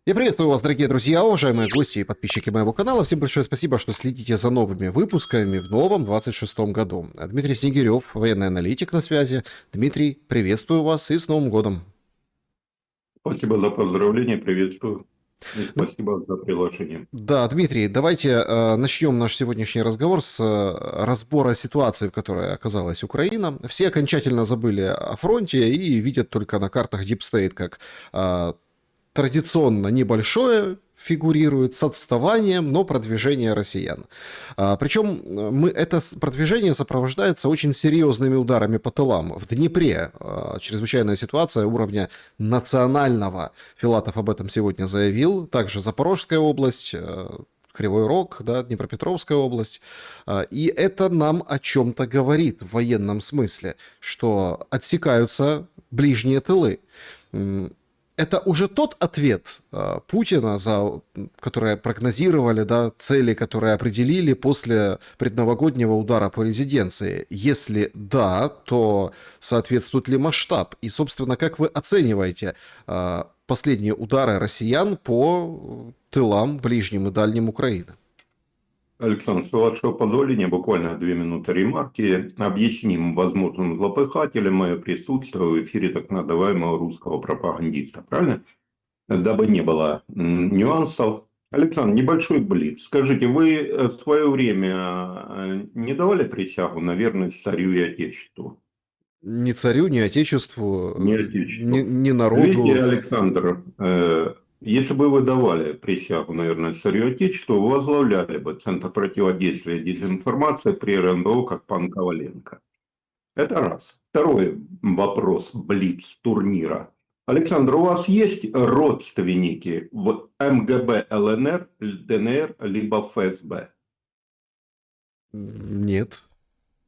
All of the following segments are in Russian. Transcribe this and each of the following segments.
Я приветствую вас, дорогие друзья, уважаемые гости и подписчики моего канала. Всем большое спасибо, что следите за новыми выпусками в новом 26-м году. Дмитрий Снегирев, военный аналитик на связи. Дмитрий, приветствую вас и с Новым годом. Спасибо за поздравления, приветствую. И спасибо за приглашение. Да, Дмитрий, давайте начнем наш сегодняшний разговор с разбора ситуации, в которой оказалась Украина. Все окончательно забыли о фронте и видят только на картах Deep State, как традиционно небольшое фигурирует с отставанием, но продвижение россиян. Причем это продвижение сопровождается очень серьезными ударами по тылам. В Днепре чрезвычайная ситуация уровня национального. Филатов об этом сегодня заявил. Также Запорожская область, Кривой Рог, да, Днепропетровская область. И это нам о чем-то говорит в военном смысле, что отсекаются ближние тылы. Это уже тот ответ Путина, которые прогнозировали, да, цели, которые определили после предновогоднего удара по резиденции. Если да, то соответствует ли масштаб? И, собственно, как вы оцениваете последние удары россиян по тылам ближним и дальним Украины? Александр, с вашего позволения, буквально 2 минуты ремарки. Объясним возможным злопыхателям мое присутствие в эфире так называемого русского пропагандиста. Правильно? Дабы не было нюансов. Александр, небольшой блиц. Скажите, вы в свое время не давали присягу на верность царю и отечеству? Ни царю, ни отечеству, Не ни, отечеству. ни Видите, народу. Александр, если бы вы давали присягу, наверное, царю Отечеству, вы возглавляли бы Центр противодействия дезинформации при РНБО, как пан Коваленко. Это раз. Второй вопрос, блиц турнира. Александр, у вас есть родственники в МГБ, ЛНР, ДНР, либо ФСБ? Нет.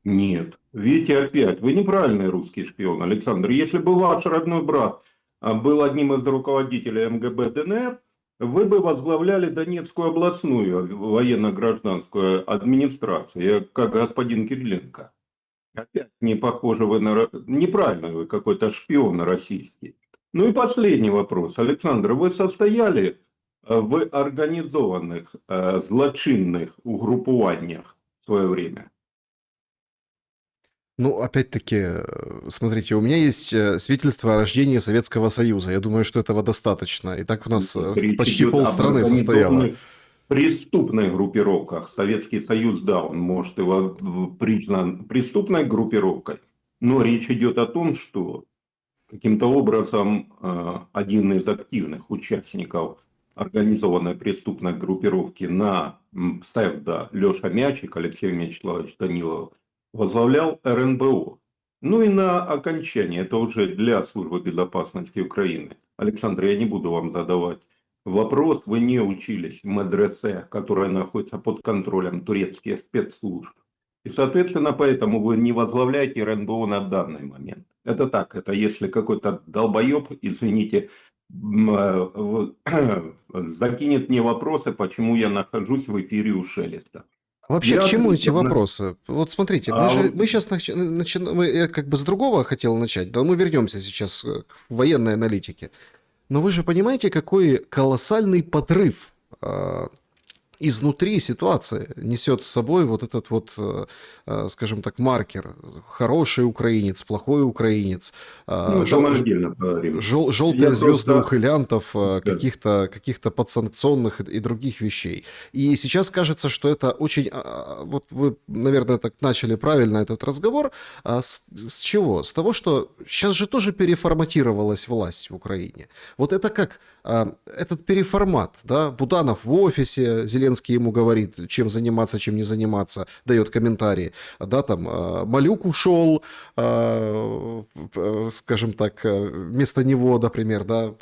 Нет. Видите, опять, вы неправильный русский шпион, Александр. Если бы ваш родной брат был одним из руководителей МГБ ДНР, вы бы возглавляли Донецкую областную военно-гражданскую администрацию, как господин Кириленко. Опять не похоже вы на... Неправильно вы какой-то шпион российский. Ну и последний вопрос. Александр, вы состояли в организованных злочинных угруппованиях в свое время? Ну, опять-таки, смотрите, у меня есть свидетельство о рождении Советского Союза. Я думаю, что этого достаточно. И так у нас Речь почти идет об полстраны состояло. организованных преступных группировках. Советский Союз, да, он может его признан преступной группировкой, но речь идет о том, что каким-то образом один из активных участников организованной преступной группировки на псевдо Леша Мячик, Алексей Вячеславович Данилов, возглавлял РНБО. Ну и на окончание, это уже для службы безопасности Украины. Александр, я не буду вам задавать вопрос, вы не учились в медресе, которая находится под контролем турецких спецслужб. И, соответственно, поэтому вы не возглавляете РНБО на данный момент. Это так, это если какой-то долбоеб, извините, закинет мне вопросы, почему я нахожусь в эфире у Шелеста. Вообще, к Я чему эти ответил на... вопросы? Вот смотрите, А вот мы сейчас я как бы с другого хотел начать, да, мы вернемся сейчас к военной аналитике. Но вы же понимаете, какой колоссальный подрыв изнутри ситуации несет с собой вот этот вот, скажем так, маркер. Хороший украинец, плохой украинец, ну, это мы отдельно поговорим. желтые Я звезды просто... ухилянтов, Да. каких-то подсанкционных и других вещей. И сейчас кажется, что это очень... Вот вы, наверное, так начали правильно этот разговор. С чего? С того, что сейчас же тоже переформатировалась власть в Украине. Вот это как этот переформат, да, Буданов в офисе, Зеленский ему говорит, чем заниматься, чем не заниматься, дает комментарии, да, там, Малюк ушел, скажем так, вместо него, например, да,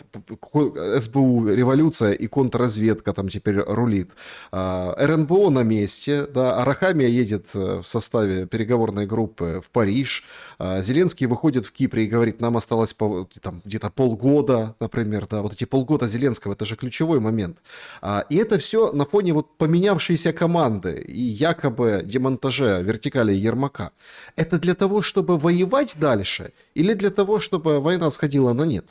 СБУ революция и контрразведка там теперь рулит, РНБО на месте, да, Арахамия едет в составе переговорной группы в Париж, Зеленский выходит в Кипре и говорит, нам осталось там, где-то полгода, например, да, вот эти полгода Зеленского, это же ключевой момент. И это все на фоне вот поменявшейся команды и якобы демонтажа вертикали Ермака. Это для того, чтобы воевать дальше или для того, чтобы война сходила на нет?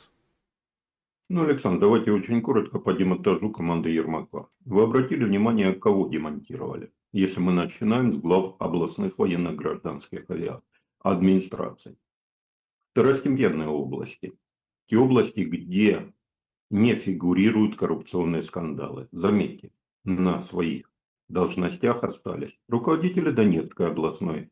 Ну, Александр, давайте очень коротко по демонтажу команды Ермака. Вы обратили внимание, кого демонтировали? Если мы начинаем с глав областных военно-гражданских администраций. Второстепенные области. Те области, где не фигурируют коррупционные скандалы. Заметьте, на своих должностях остались руководители Донецкой областной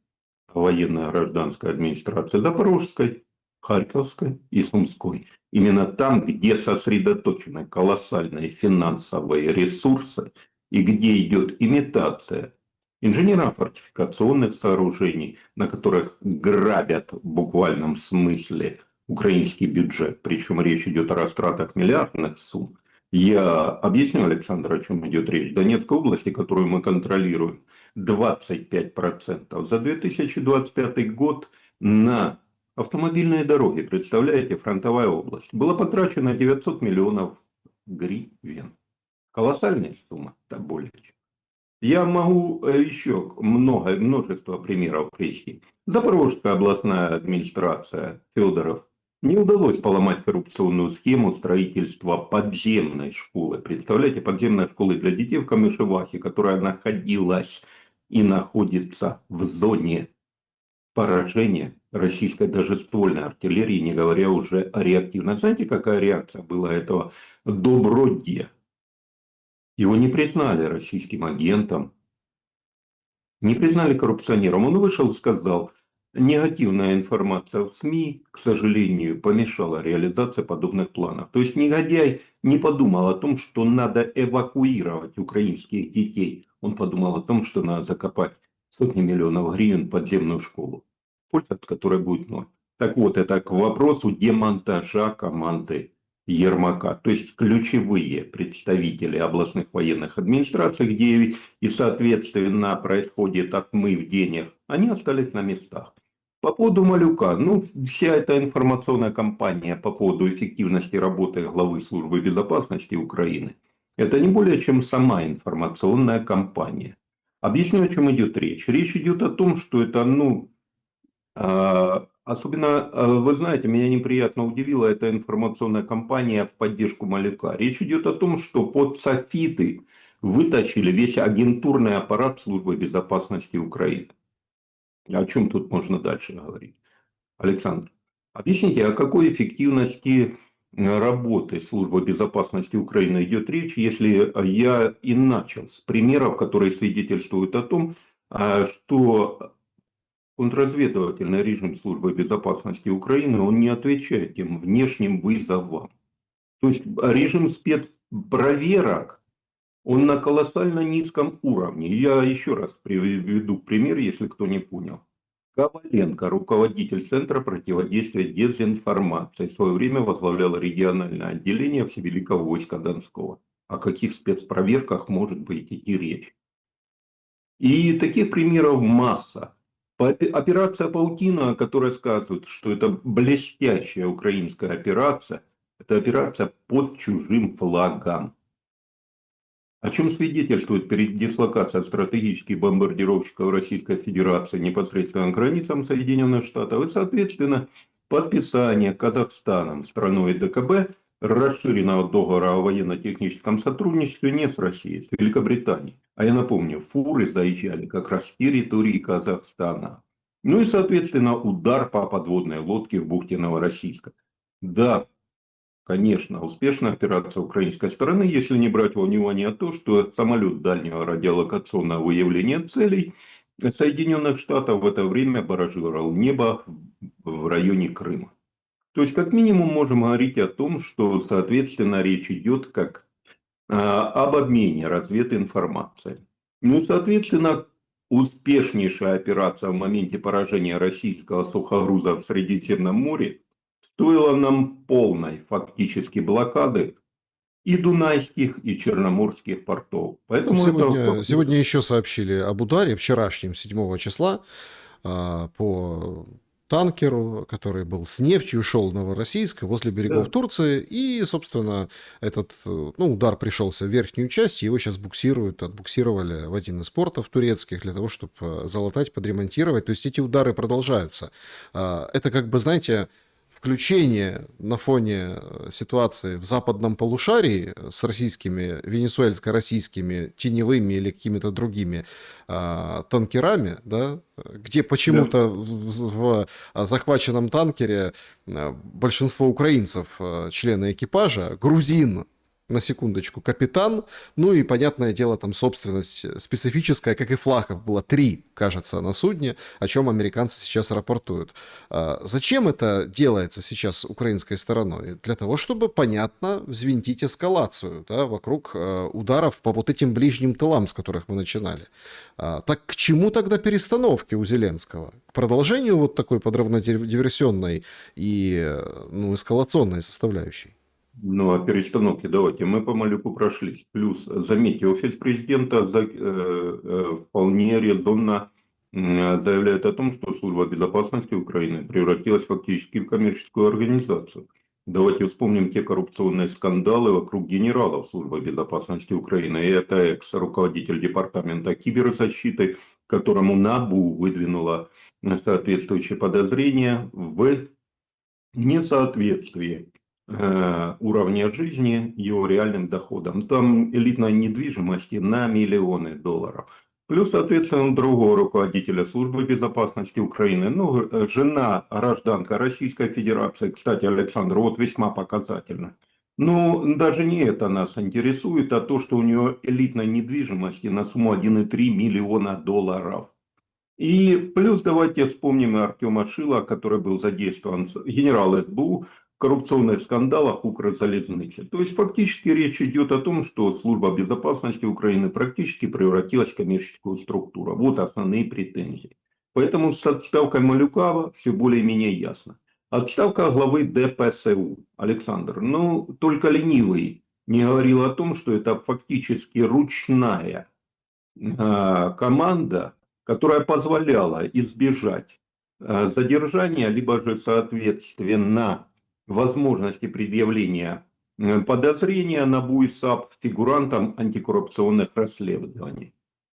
военно-гражданской администрации, Запорожской, Харьковской и Сумской. Именно там, где сосредоточены колоссальные финансовые ресурсы и где идет имитация инженерно-фортификационных сооружений, на которых грабят в буквальном смысле украинский бюджет, причем речь идет о растратах миллиардных сумм. Я объясню, Александр, о чем идет речь. В Донецкой области, которую мы контролируем, 25% за 2025 год на автомобильные дороги, представляете, фронтовая область, было потрачено 900 миллионов гривен. Колоссальная сумма, так более чем. Я могу еще множество примеров привести. Запорожская областная администрация Федоров не удалось поломать коррупционную схему строительства подземной школы. Представляете, подземной школы для детей в Камышевахе, которая находилась и находится в зоне поражения российской даже ствольной артиллерии, не говоря уже о реактивной. Знаете, какая реакция была этого Добродья? Его не признали российским агентом, не признали коррупционером. Он вышел и сказал, негативная информация в СМИ, к сожалению, помешала реализации подобных планов. То есть негодяй не подумал о том, что надо эвакуировать украинских детей. Он подумал о том, что надо закопать сотни миллионов гривен в подземную школу, польза от которой будет ноль. Так вот, это к вопросу демонтажа команды Ермака. То есть ключевые представители областных военных администраций, где и соответственно происходит отмыв денег, они остались на местах. По поводу Малюка, ну, вся эта информационная кампания по поводу эффективности работы главы службы безопасности Украины, это не более чем сама информационная кампания. Объясню, о чем идет речь. Речь идет о том, что это, особенно, вы знаете, меня неприятно удивила эта информационная кампания в поддержку Малюка. Речь идет о том, что под софиты вытащили весь агентурный аппарат службы безопасности Украины. О чем тут можно дальше говорить? Александр, объясните, о какой эффективности работы службы безопасности Украины идет речь, если я и начал с примеров, которые свидетельствуют о том, что контрразведывательный режим службы безопасности Украины, он не отвечает тем внешним вызовам. То есть режим спецпроверок, он на колоссально низком уровне. Я еще раз приведу пример, если кто не понял. Коваленко, руководитель Центра противодействия дезинформации, в свое время возглавлял региональное отделение Всевеликого войска Донского. О каких спецпроверках может быть идти речь? И таких примеров масса. Операция «Паутина», которая сказывает, что это блестящая украинская операция, это операция под чужим флагом. О чем свидетельствует передислокация стратегических бомбардировщиков Российской Федерации непосредственно к границам Соединенных Штатов и, соответственно, подписание Казахстаном страной ДКБ расширенного договора о военно-техническом сотрудничестве не с Россией, с Великобританией. А я напомню, фуры заезжали как раз с территории Казахстана. Ну и, соответственно, удар по подводной лодке в бухте Новороссийска. Да, конечно, успешная операция украинской стороны, если не брать во внимание то, что самолет дальнего радиолокационного выявления целей Соединенных Штатов в это время баражировал небо в районе Крыма. То есть, как минимум, можем говорить о том, что, соответственно, речь идет как об обмене развединформацией. Ну, соответственно, успешнейшая операция в моменте поражения российского сухогруза в Средиземном море стоила нам полной фактически блокады и дунайских, и черноморских портов. Ну, Поэтому это... сегодня еще сообщили об ударе, вчерашнем, 7 числа, по танкеру, который был с нефтью, шел в Новороссийск возле берегов Да. Турции. И, собственно, этот удар пришелся в верхнюю часть. Его сейчас отбуксировали в один из портов турецких для того, чтобы залатать, подремонтировать. То есть эти удары продолжаются. Это как бы, знаете, в включение на фоне ситуации в западном полушарии с российскими, венесуэльско-российскими теневыми или какими-то другими танкерами, да, где Да. почему-то в захваченном танкере большинство украинцев, члены экипажа, грузин, на секундочку, капитан, ну и, понятное дело, там собственность специфическая, как и флагов, было 3, кажется, на судне, о чем американцы сейчас рапортуют. Зачем это делается сейчас украинской стороной? Для того, чтобы, понятно, взвинтить эскалацию, да, вокруг ударов по вот этим ближним тылам, с которых мы начинали. Так к чему тогда перестановки у Зеленского? К продолжению вот такой подрывно-диверсионной и ну, эскалационной составляющей? Ну, а перестановки давайте. Мы помаленьку прошлись. Плюс, заметьте, офис президента вполне резонно заявляет о том, что служба безопасности Украины превратилась фактически в коммерческую организацию. Давайте вспомним те коррупционные скандалы вокруг генералов службы безопасности Украины. И это экс-руководитель департамента киберзащиты, которому НАБУ выдвинуло соответствующее подозрение в несоответствии уровня жизни его реальным доходам. Там элитной недвижимости на миллионы долларов. Плюс, соответственно, другого руководителя службы безопасности Украины, ну, жена гражданка Российской Федерации, кстати, Александр, вот весьма показательно. Ну, даже не это нас интересует, а то, что у нее элитной недвижимости на сумму 1,3 миллиона долларов. И плюс давайте вспомним Артема Шила, который был задействован, генерал СБУ, в коррупционных скандалах Укрзалезницы. То есть фактически речь идет о том, что служба безопасности Украины практически превратилась в коммерческую структуру. Вот основные претензии. Поэтому с отставкой Малюкова все более-менее ясно. Отставка главы ДПСУ. Александр, ну только ленивый не говорил о том, что это фактически ручная команда, которая позволяла избежать задержания, либо же, соответственно, возможности предъявления подозрения на БУИСАП фигурантам антикоррупционных расследований.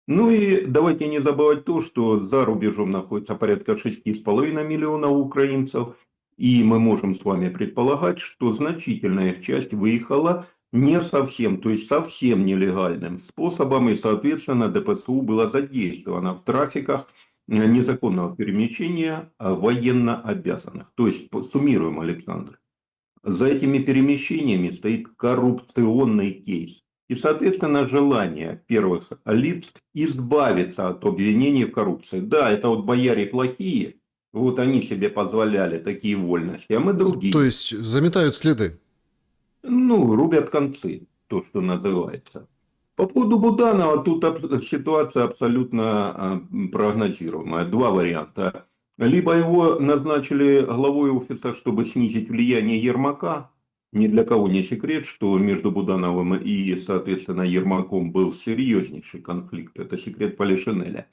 Ну и давайте не забывать то, что за рубежом находится порядка 6,5 миллионов украинцев, и мы можем с вами предполагать, что значительная их часть выехала не совсем, то есть совсем нелегальным способом, и, соответственно, ДПСУ было задействовано в трафиках незаконного перемещения военно обязанных. То есть, суммируем, Александр, за этими перемещениями стоит коррупционный кейс. И, соответственно, желание первых лиц избавиться от обвинений в коррупции. Да, это вот бояре плохие, вот они себе позволяли такие вольности, а мы Ну, то другие. есть заметают следы. Ну, рубят концы, то, что называется. По поводу Буданова, тут ситуация абсолютно прогнозируемая. Два варианта. Либо его назначили главой офиса, чтобы снизить влияние Ермака. Ни для кого не секрет, что между Будановым и, соответственно, Ермаком был серьезнейший конфликт. Это секрет Полишинеля.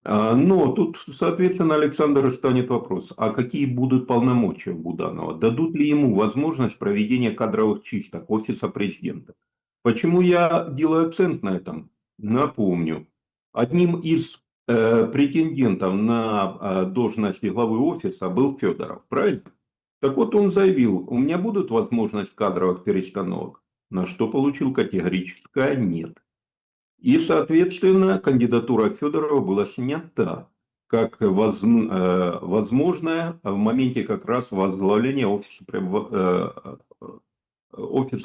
Но тут, соответственно, Александр, станет вопрос, а какие будут полномочия Буданова? Дадут ли ему возможность проведения кадровых чисток офиса президента? Почему я делаю акцент на этом? Напомню, одним из претендентов на должность главы офиса был Федоров, правильно? Так вот он заявил, у меня будут возможность кадровых перестановок, на что получил категорическое нет. И, соответственно, кандидатура Федорова была снята как возможная в моменте как раз возглавления офиса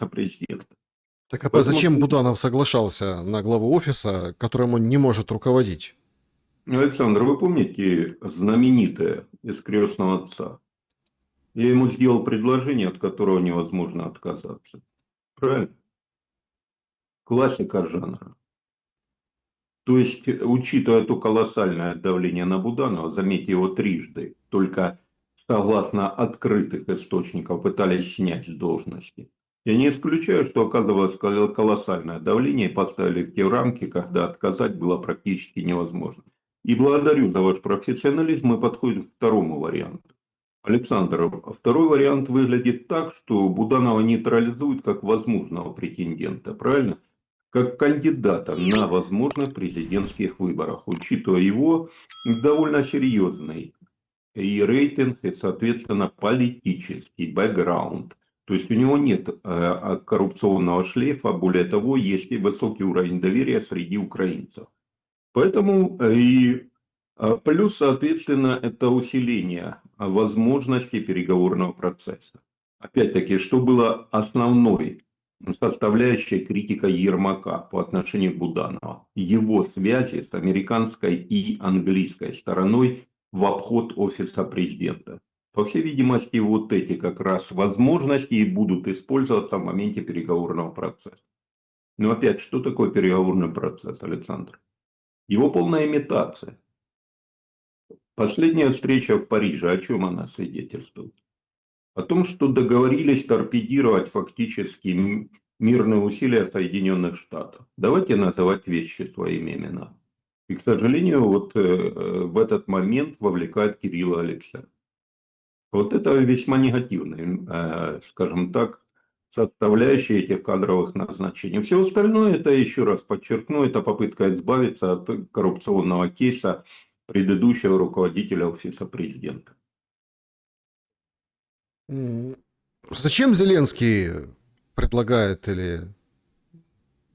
президента. Так а Поэтому, зачем Буданов соглашался на главу офиса, которым он не может руководить? Александр, вы помните знаменитое из «Крестного отца»? Я ему сделал предложение, от которого невозможно отказаться. Правильно? Классика жанра. То есть, учитывая то колоссальное давление на Буданова, заметьте, его трижды, только согласно открытых источников пытались снять с должности. Я не исключаю, что оказывалось колоссальное давление и поставили в те рамки, когда отказать было практически невозможно. И благодарю за ваш профессионализм, мы подходим к второму варианту. Александр, второй вариант выглядит так, что Буданова нейтрализуют как возможного претендента, правильно? Как кандидата на возможных президентских выборах, учитывая его довольно серьезный и рейтинг, и, соответственно, политический бэкграунд. То есть у него нет коррупционного шлейфа, более того, есть и высокий уровень доверия среди украинцев. Поэтому плюс, соответственно, это усиление возможностей переговорного процесса. Опять-таки, что было основной составляющей критика Ермака по отношению к Буданова? Его связи с американской и английской стороной в обход офиса президента. По всей видимости, вот эти как раз возможности и будут использоваться в моменте переговорного процесса. Но опять, что такое переговорный процесс, Александр? Его полная имитация. Последняя встреча в Париже, о чем она свидетельствует? О том, что договорились торпедировать фактически мирные усилия Соединенных Штатов. Давайте называть вещи своими именами. И, к сожалению, вот в этот момент вовлекает Кирилла Алексея. Вот это весьма негативная, скажем так, составляющая этих кадровых назначений. Все остальное, это, еще раз подчеркну, это попытка избавиться от коррупционного кейса предыдущего руководителя офиса президента. Зачем Зеленский предлагает или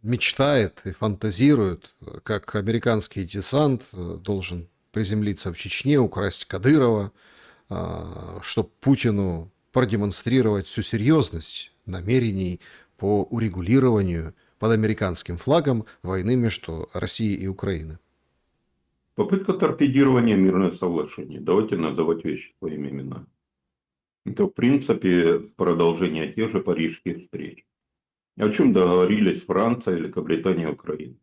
мечтает и фантазирует, как американский десант должен приземлиться в Чечне, украсть Кадырова, чтобы Путину продемонстрировать всю серьезность намерений по урегулированию под американским флагом войны между Россией и Украиной? Попытка торпедирования мирных соглашений. Давайте называть вещи своими именами. Это, в принципе, продолжение тех же парижских встреч. О чем договорились Франция, Великобритания и Украина?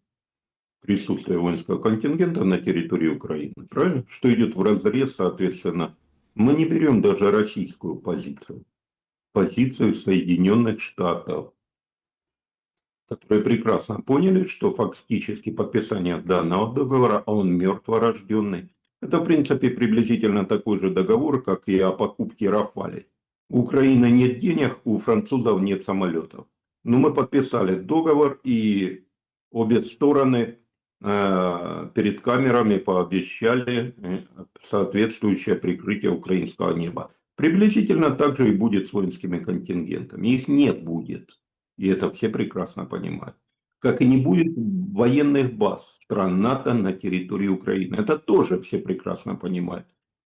Присутствие воинского контингента на территории Украины. Правильно? Что идет вразрез, соответственно. Мы не берем даже российскую позицию. Позицию Соединенных Штатов, которые прекрасно поняли, что фактически подписание данного договора, а он мертворожденный, это в принципе приблизительно такой же договор, как и о покупке Рафалей. У Украины нет денег, у французов нет самолетов. Но мы подписали договор, и обе стороны перед камерами пообещали соответствующее прикрытие украинского неба. Приблизительно так же и будет с воинскими контингентами. Их нет будет. И это все прекрасно понимают. Как и не будет военных баз стран НАТО на территории Украины. Это тоже все прекрасно понимают.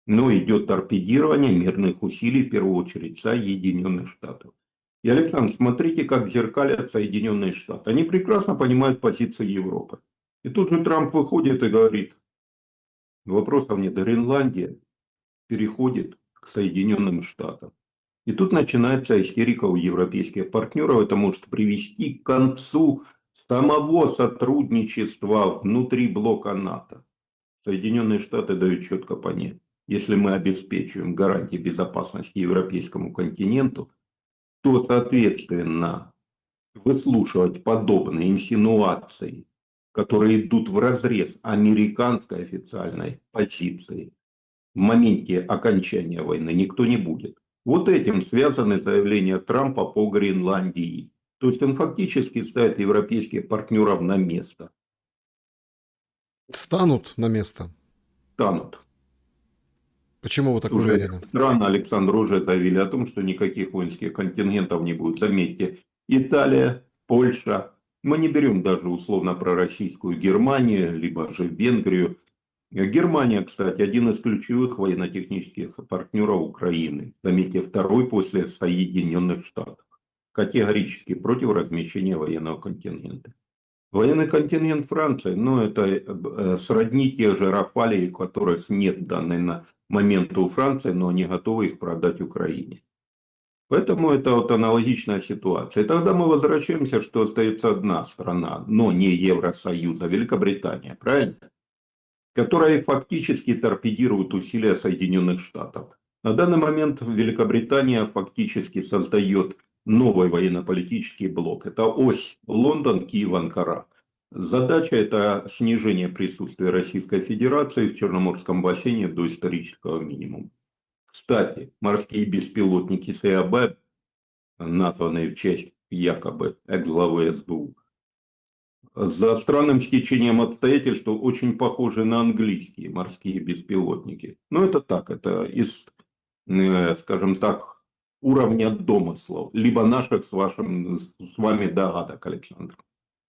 Но идет торпедирование мирных усилий, в первую очередь, Соединенных Штатов. И, Александр, смотрите, как зеркалят Соединенные Штаты. Они прекрасно понимают позицию Европы. И тут же Трамп выходит и говорит, вопросов нет, Гренландия переходит к Соединенным Штатам. И тут начинается истерика у европейских партнеров. Это может привести к концу самого сотрудничества внутри блока НАТО. Соединенные Штаты дают четко понять, если мы обеспечиваем гарантии безопасности европейскому континенту, то, соответственно, выслушивать подобные инсинуации, которые идут вразрез американской официальной позиции в моменте окончания войны, никто не будет. Вот этим связаны заявления Трампа по Гренландии. То есть он фактически ставит европейских партнеров на место. Станут на место? Станут. Почему вы так Уже уверены? страны, Александр, уже заявили о том, что никаких воинских контингентов не будет. Заметьте, Италия, Польша. Мы не берем даже условно пророссийскую Германию, либо же Венгрию. Германия, кстати, один из ключевых военно-технических партнеров Украины. Заметьте, второй после Соединенных Штатов. Категорически против размещения военного контингента. Военный контингент Франции, ну это сродни тех же Рафалей, которых нет в данный момент у Франции, но они готовы их продать Украине. Поэтому это вот аналогичная ситуация. И тогда мы возвращаемся, что остается одна страна, но не Евросоюз, а Великобритания, правильно? Которая фактически торпедирует усилия Соединенных Штатов. На данный момент Великобритания фактически создает новый военно-политический блок. Это ось Лондон, Киев, Анкара. Задача – это снижение присутствия Российской Федерации в Черноморском бассейне до исторического минимума. Кстати, морские беспилотники САБ, названные в честь якобы экс-главы СБУ, За странным стечением обстоятельств очень похожи на английские морские беспилотники. Но это так, это из, скажем так, уровня домыслов, либо наших с вами догадок, Александр.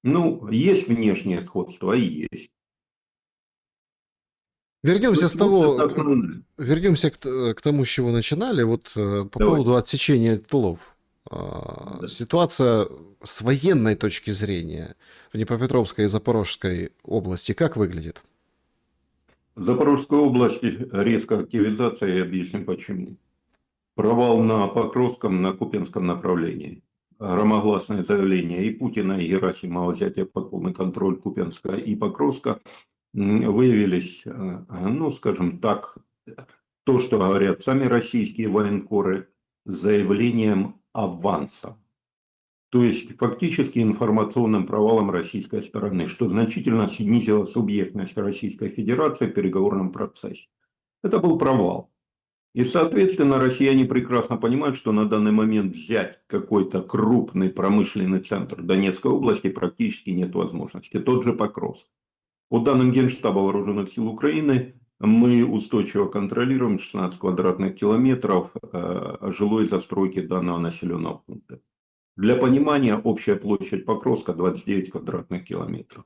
Ну, есть внешнее сходство и есть. Вернемся с Вот это того, основное. вернемся к тому, с чего начинали. Вот по Давайте. поводу отсечения тылов. Да. Ситуация с военной точки зрения в Днепропетровской и Запорожской области как выглядит? В Запорожской области резкая активизация, я объясню почему. Провал на Покровском, на Купенском направлении. Громогласное заявление и Путина, и Герасимова взятие под полный контроль Купенска и Покровска выявились, ну, скажем так, то, что говорят сами российские военкоры, заявлением аванса. То есть фактически информационным провалом российской стороны, что значительно снизило субъектность Российской Федерации в переговорном процессе. Это был провал. И, соответственно, россияне прекрасно понимают, что на данный момент взять какой-то крупный промышленный центр Донецкой области практически нет возможности. Тот же Покровск. По данным Генштаба Вооруженных сил Украины, мы устойчиво контролируем 16 квадратных километров жилой застройки данного населенного пункта. Для понимания, общая площадь Покровска 29 квадратных километров.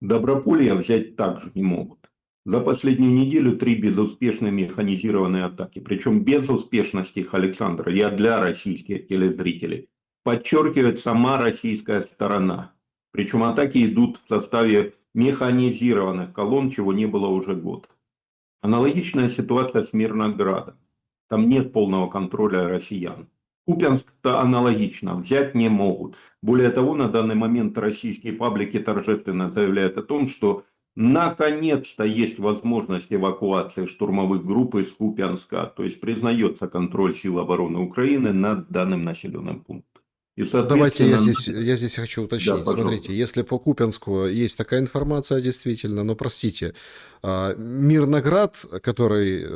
Доброполье взять также не могут. За последнюю неделю 3 безуспешные механизированные атаки. Причем безуспешность их, Александр, я для российских телезрителей, подчеркивает сама российская сторона. Причем атаки идут в составе механизированных колонн, чего не было уже год. Аналогичная ситуация с Мирноградом. Там нет полного контроля россиян. Купянск-то аналогично, взять не могут. Более того, на данный момент российские паблики торжественно заявляют о том, что наконец-то есть возможность эвакуации штурмовых групп из Купянска. То есть признается контроль сил обороны Украины над данным населенным пунктом. И, Давайте соответственно, я здесь хочу да, уточнить. пожалуйста. Смотрите, если по Купянску есть такая информация, действительно, но простите, Мирноград, который,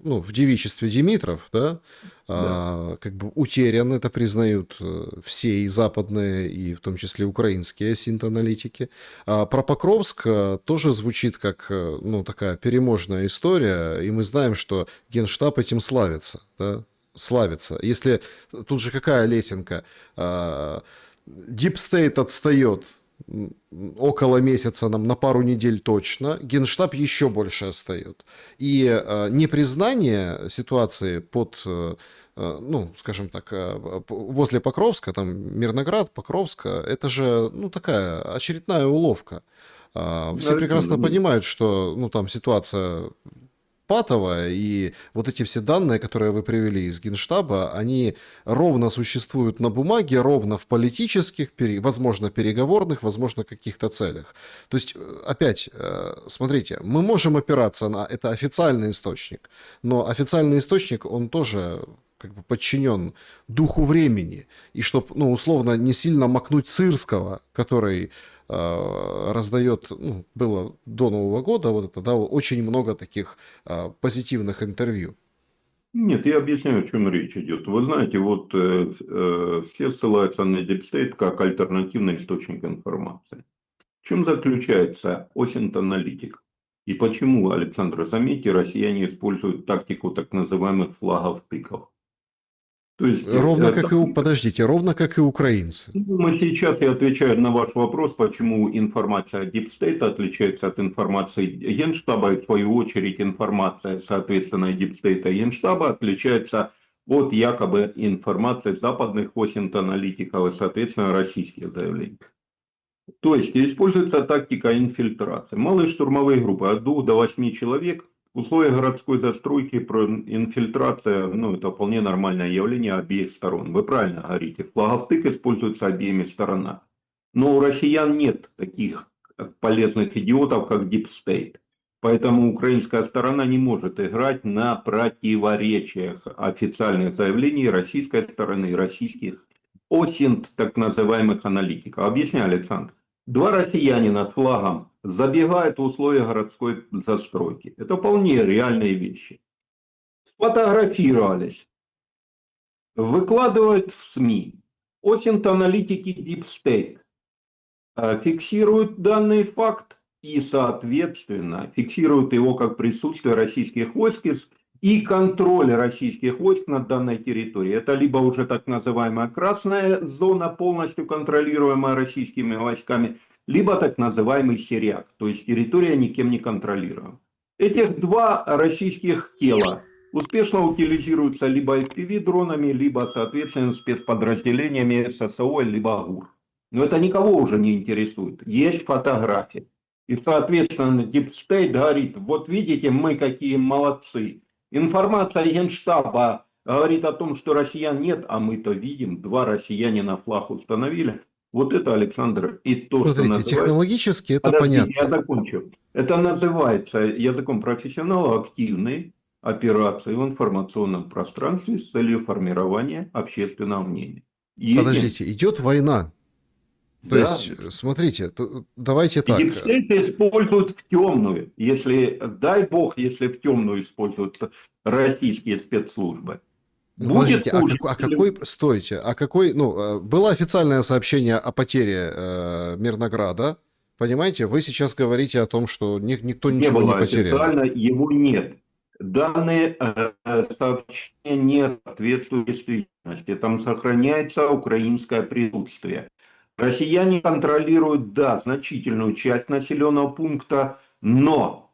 ну, в девичестве Димитров, да, Да. как бы утерян, это признают все и западные, и в том числе украинские синт-аналитики. А про Покровск тоже звучит как, ну, такая переможная история, и мы знаем, что Генштаб этим славится, да, славится. Если тут же какая лесенка? Deep State отстает около месяца, нам на пару недель точно, Генштаб еще больше отстает. И непризнание ситуации под, ну, скажем так, возле Покровска, там Мирноград, Покровска, это же, ну, такая очередная уловка. Все Александр, прекрасно ну, понимают, что, ну, там ситуация патовая, и вот эти все данные, которые вы привели из Генштаба, они ровно существуют на бумаге, ровно в политических, возможно, переговорных, возможно, каких-то целях. То есть, опять, смотрите, мы можем опираться на это официальный источник, но официальный источник, он тоже как бы подчинен духу времени, и чтобы, ну, условно, не сильно макнуть Сырского, который раздает, ну, было до Нового года, вот это, да, очень много таких позитивных интервью. нет, я объясняю, о чем речь идет. Вы знаете, вот все ссылаются на Deep State как альтернативный источник информации. В чем заключается осинт-аналитик? И почему, Александр, заметьте, россияне используют тактику так называемых флагов-тыков. То есть, Ровно как и подождите, ровно как и украинцы. мы сейчас я отвечаю на ваш вопрос, почему информация Deep State отличается от информации Генштаба, и в свою очередь информация, соответственно, Deep State и Генштаба отличается от якобы информации западных осинт-аналитиков и, соответственно, российских заявлений. То есть используется тактика инфильтрации. Малые штурмовые группы от 2 до 8 человек. В условиях городской застройки инфильтрация, ну, это вполне нормальное явление обеих сторон. Вы правильно говорите, флаговтык используется обеими сторонами. Но у россиян нет таких полезных идиотов, как Deep State. Поэтому украинская сторона не может играть на противоречиях официальных заявлений российской стороны и российских осинт так называемых аналитиков. Объясняю, Александр. Два россиянина с флагом забегают в условия городской застройки. Это вполне реальные вещи. Сфотографировались, выкладывают в СМИ. Осинт-аналитики Deep State фиксируют данный факт и, соответственно, фиксируют его как присутствие российских войск и контроль российских войск над данной территорией. Это либо уже так называемая красная зона, полностью контролируемая российскими войсками, либо так называемый Сиряк, то есть территория никем не контролируема. Этих два российских тела успешно утилизируются либо FPV-дронами, либо, соответственно, спецподразделениями ССО, либо ГУР. Но это никого уже не интересует. Есть фотографии. И, соответственно, Deep State говорит, вот видите, мы какие молодцы. Информация Генштаба говорит о том, что россиян нет, а мы-то видим, два россиянина флаг установили. Вот это, Александр, и то, что Смотрите, называется... технологически это Подождите, я понятно. закончу. Это называется языком профессионала активной операции в информационном пространстве с целью формирования общественного мнения. Подождите, идет война. То Да. есть, смотрите, давайте И так. дипстейты используют в темную. Если, дай бог, если в темную используются российские спецслужбы. Ну, подождите, Будет хуже. стойте, было официальное сообщение о потере Мирнограда, понимаете? Вы сейчас говорите о том, что никто Не ничего не было потерял. официально, его нет. Данные сообщения не соответствуют действительности. Там сохраняется украинское присутствие. Россияне контролируют, да, значительную часть населенного пункта, но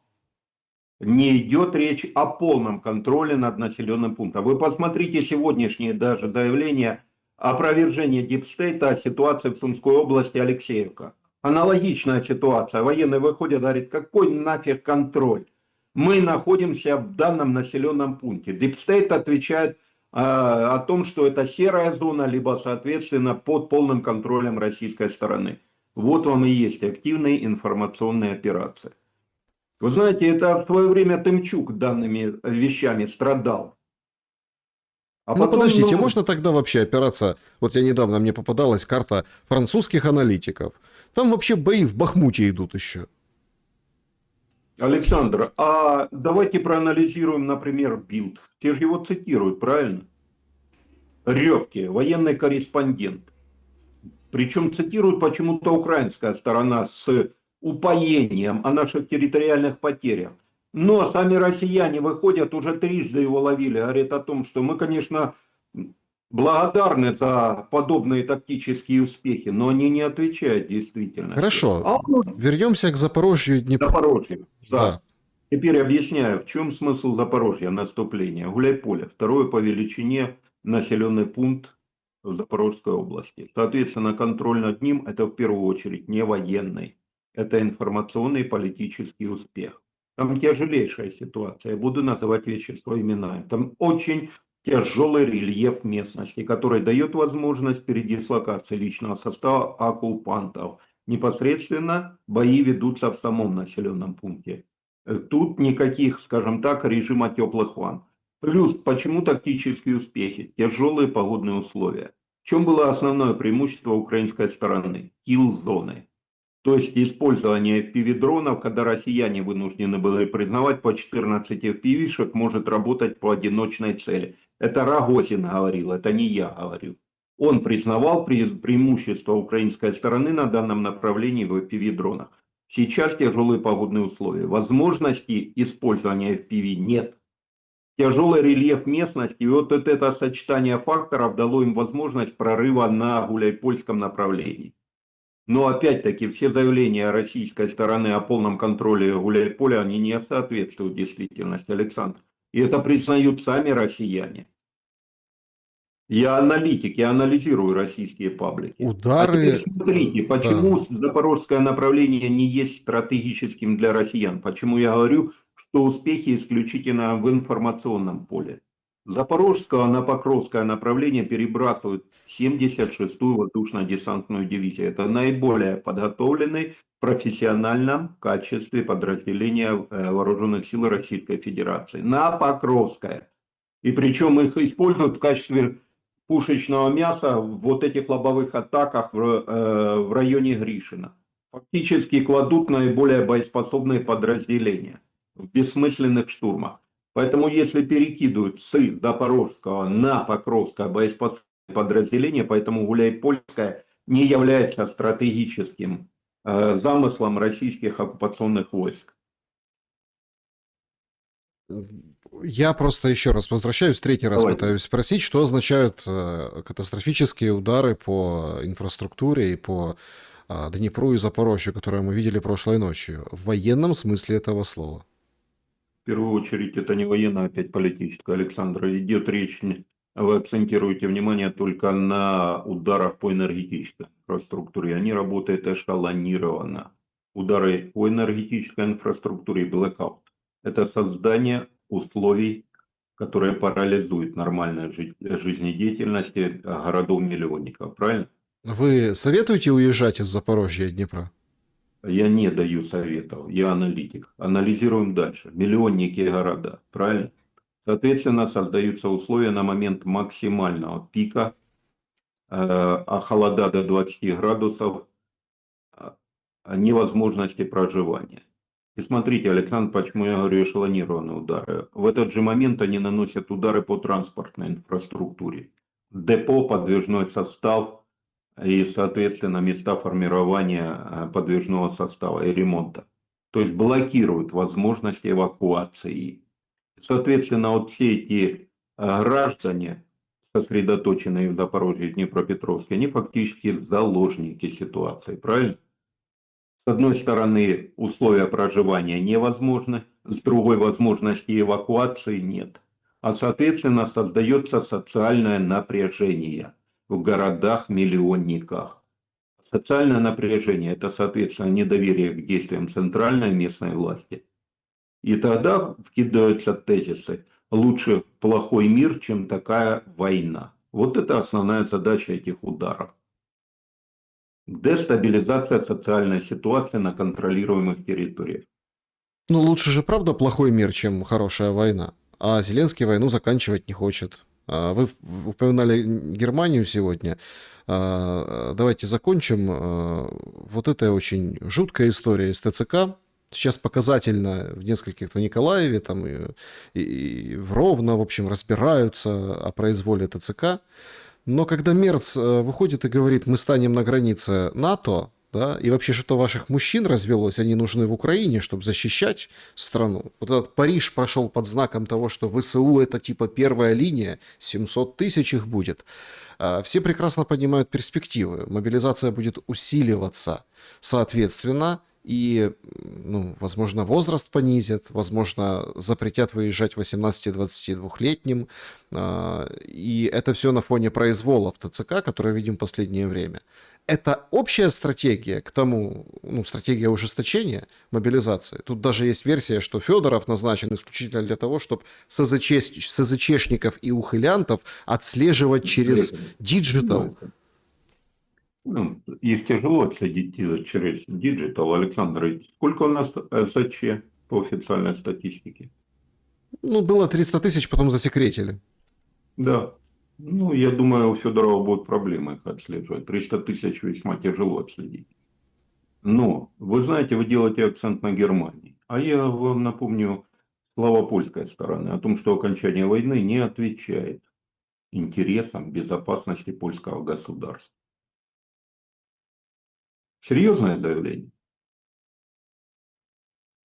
не идет речь о полном контроле над населенным пунктом. Вы посмотрите сегодняшние даже заявления опровержения дипстейта о ситуации в Сумской области Алексеевка. Аналогичная ситуация. Военные выходят и говорят, какой нафиг контроль? Мы находимся в данном населенном пункте. Дипстейт отвечает о том, что это серая зона, либо, соответственно, под полным контролем российской стороны. Вот вам и есть активные информационные операции. Вы знаете, это в свое время Тымчук данными вещами страдал. А Ну, потом, подождите, можно тогда вообще опираться... Вот я недавно, мне попадалась карта французских аналитиков. Там вообще бои в Бахмуте идут еще. Александр, а давайте проанализируем, например, Билд. Те же его цитируют, правильно? Рёбке, военный корреспондент. Причем цитируют почему-то украинская сторона с упоением о наших территориальных потерях. Но сами россияне выходят, уже трижды его ловили, говорят о том, что мы, конечно, благодарны за подобные тактические успехи, но они не отвечают действительности. Хорошо, вернемся к Запорожью и Днепру. Запорожье, Да. Теперь объясняю, в чем смысл Запорожья наступления. Гуляйполе, второе по величине населенный пункт в Запорожской области. Соответственно, контроль над ним – это в первую очередь не военный, это информационный и политический успех. Там тяжелейшая ситуация, я буду называть вещи своими именами. Там очень тяжелый рельеф местности, который дает возможность передислокации личного состава оккупантов. Непосредственно бои ведутся в самом населенном пункте. Тут никаких, скажем так, режима теплых ванн. Плюс, почему тактические успехи? Тяжелые погодные условия. В чем было основное преимущество украинской стороны? Килл-зоны. То есть использование FPV-дронов, когда россияне вынуждены были признавать, по 14 FPV-шек может работать по одиночной цели. Это Рогозин говорил, это не я говорю. Он признавал преимущество украинской стороны на данном направлении в FPV-дронах. Сейчас тяжелые погодные условия. Возможности использования FPV нет. Тяжелый рельеф местности, и вот это сочетание факторов дало им возможность прорыва на Гуляйпольском направлении. Но опять-таки все заявления российской стороны о полном контроле Гуляйполя, они не соответствуют действительности, Александр. И это признают сами россияне. Я аналитик, я анализирую российские паблики. Удары... А теперь смотрите, почему запорожское направление не есть стратегическим для россиян? Почему я говорю, что успехи исключительно в информационном поле? Запорожского на Покровское направление перебрасывают 76-ю воздушно-десантную дивизию. Это наиболее подготовленный в профессиональном качестве подразделения вооруженных сил Российской Федерации. На Покровское. И причем их используют в качестве пушечного мяса в вот этих лобовых атаках в районе Гришина. Фактически кладут наиболее боеспособные подразделения в бессмысленных штурмах. Поэтому если перекидывают с Запорожского на Покровское боеспособное подразделение, поэтому Гуляйпольское не является стратегическим замыслом российских оккупационных войск. Я просто еще раз возвращаюсь, третий раз Давайте. пытаюсь спросить, что означают катастрофические удары по инфраструктуре и по Днепру и Запорожью, которые мы видели прошлой ночью, в военном смысле этого слова. В первую очередь, это не военное, а опять политическое, Александр. Идет речь, вы акцентируете внимание только на ударах по энергетической инфраструктуре. Они работают эшелонированно. Удары по энергетической инфраструктуре и блэкаут. Это создание условий, которые парализуют нормальную жизнедеятельность городов-миллионников. Правильно? Вы советуете уезжать из Запорожья и Днепра? Я не даю советов, я аналитик. Анализируем дальше. Миллионники города, правильно? Соответственно, создаются условия на момент максимального пика, а холода до 20 градусов, невозможности проживания. И смотрите, Александр, почему я говорю эшелонированные удары. В этот же момент они наносят удары по транспортной инфраструктуре. Депо, подвижной состав и, соответственно, места формирования подвижного состава и ремонта. То есть блокируют возможности эвакуации. Соответственно, вот все эти граждане, сосредоточенные в Запорожье и Днепропетровске, они фактически заложники ситуации, правильно? С одной стороны, условия проживания невозможны, с другой возможности эвакуации нет. А соответственно, создается социальное напряжение в городах-миллионниках. Социальное напряжение – это, соответственно, недоверие к действиям центральной и местной власти. И тогда вкидываются тезисы «лучше плохой мир, чем такая война». Вот это основная задача этих ударов. Дестабилизация социальной ситуации на контролируемых территориях. Ну, лучше же, правда, плохой мир, чем хорошая война. А Зеленский войну заканчивать не хочет. Вы упоминали Германию сегодня. Давайте закончим. Вот это очень жуткая история из ТЦК. Сейчас показательно в нескольких, в Николаеве там, и в Ровно, в общем, разбираются о произволе ТЦК. Но когда Мерц выходит и говорит, мы станем на границе НАТО, да, и вообще что-то ваших мужчин развелось, они нужны в Украине, чтобы защищать страну. Вот этот Париж прошел под знаком того, что ВСУ это типа первая линия, 700 тысяч их будет. Все прекрасно понимают перспективы. Мобилизация будет усиливаться. Соответственно, и, ну, возможно, возраст понизят, возможно, запретят выезжать 18-22-летним. И это все на фоне произвола в ТЦК, который видим в последнее время. Это общая стратегия к тому, ну, стратегия ужесточения мобилизации. Тут даже есть версия, что Федоров назначен исключительно для того, чтобы СЗЧшников и ухилянтов отслеживать через диджитал. Ну, их тяжело отследить через диджитал. Александр, сколько у нас СЗЧ по официальной статистике? Ну, было 300 тысяч, потом засекретили. Да. Ну, я думаю, у Федорова будут проблемы их отслеживать. 300 тысяч весьма тяжело отследить. Но, вы знаете, вы делаете акцент на Германии. А я вам напомню слова польской стороны о том, что окончание войны не отвечает интересам безопасности польского государства. Серьезное заявление?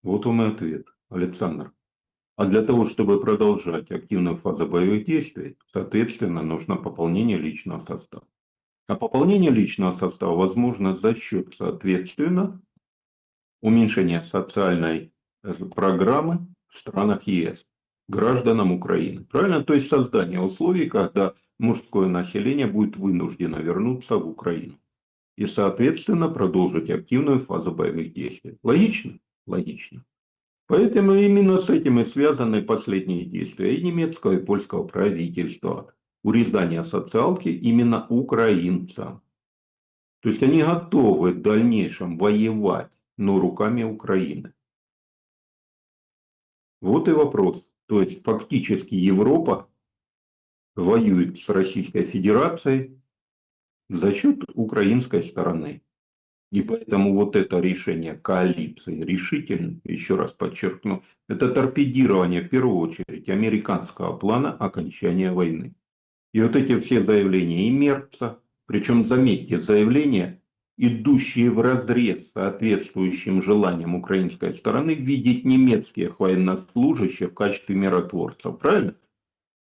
Вот вам и ответ, Александр. А для того, чтобы продолжать активную фазу боевых действий, соответственно, нужно пополнение личного состава. А пополнение личного состава возможно за счет, соответственно, уменьшения социальной программы в странах ЕС гражданам Украины. Правильно? То есть создание условий, когда мужское население будет вынуждено вернуться в Украину. И, соответственно, продолжить активную фазу боевых действий. Логично? Логично. Поэтому именно с этим и связаны последние действия и немецкого, и польского правительства. Урезание социалки именно украинцам. То есть они готовы в дальнейшем воевать, но руками Украины. Вот и вопрос. То есть фактически Европа воюет с Российской Федерацией за счет украинской стороны. И поэтому вот это решение коалиции решительно, еще раз подчеркну, это торпедирование в первую очередь американского плана окончания войны. И вот эти все заявления и Мерца, причем заметьте, заявления идущие вразрез с соответствующим желанием украинской стороны видеть немецких военнослужащих в качестве миротворцев. Правильно?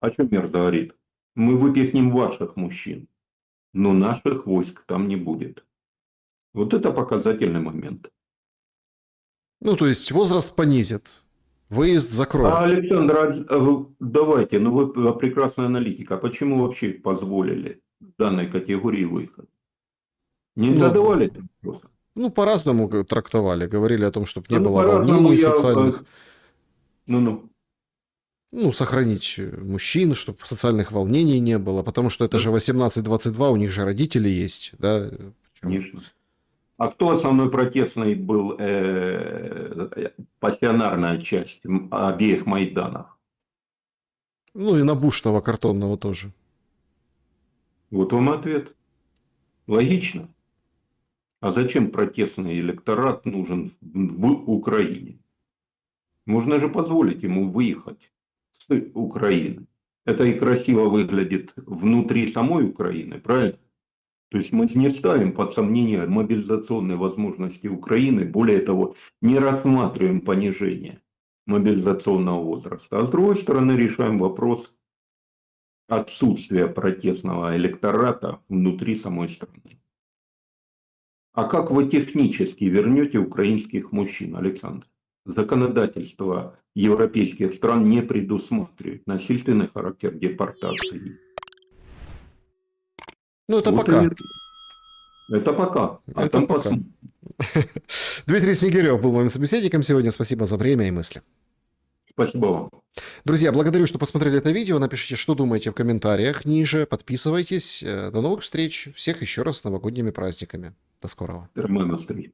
О чем мир говорит? Мы выпихнем ваших мужчин, но наших войск там не будет. Вот это показательный момент. Ну, то есть возраст понизит, выезд закроют. Александр, давайте, ну вы прекрасный аналитик, а почему вообще позволили данной категории выехать? Не Ну, задавали этот вопрос? Ну, по-разному трактовали. Говорили о том, чтобы не Ну, было по-разному волнений я... социальных. Ну-ну. Ну, сохранить мужчин, чтобы социальных волнений не было. Потому что это же 18-22, у них же родители есть. Да? Конечно. А кто основной протестный был пассионарная часть обеих Майданов? Ну, и набушного картонного тоже. Вот вам ответ. Логично. А зачем протестный электорат нужен в Украине? Можно же позволить ему выехать с Украины. Это и красиво выглядит внутри самой Украины, правильно? То есть мы не ставим под сомнение мобилизационные возможности Украины, более того, не рассматриваем понижение мобилизационного возраста. А с другой стороны, решаем вопрос отсутствия протестного электората внутри самой страны. А как вы технически вернете украинских мужчин, Александр? Законодательство европейских стран не предусматривает насильственный характер депортации. Ну, это Вот пока. Это пока. А Это там пока. посмотрим. Дмитрий Снегирев был моим собеседником сегодня. Спасибо за время и мысли. Спасибо вам. Друзья, благодарю, что посмотрели это видео. Напишите, что думаете в комментариях ниже. Подписывайтесь. До новых встреч. Всех еще раз с новогодними праздниками. До скорого. Роман Острый.